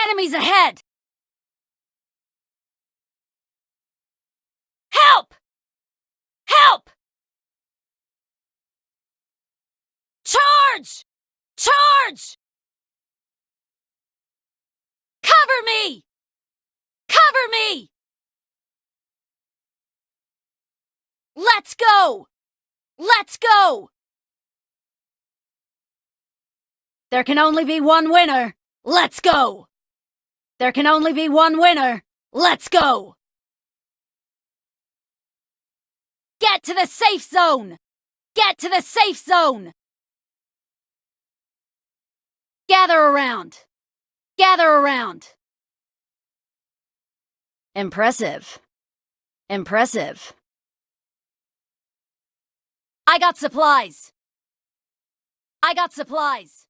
Enemies ahead! Help! Help! Charge! Charge! Cover me! Cover me! Let's go! Let's go! There can only be one winner. Let's go! There can only be one winner. Let's go! Get to the safe zone! Get to the safe zone! Gather around! Gather around! Impressive. Impressive. I got supplies. I got supplies.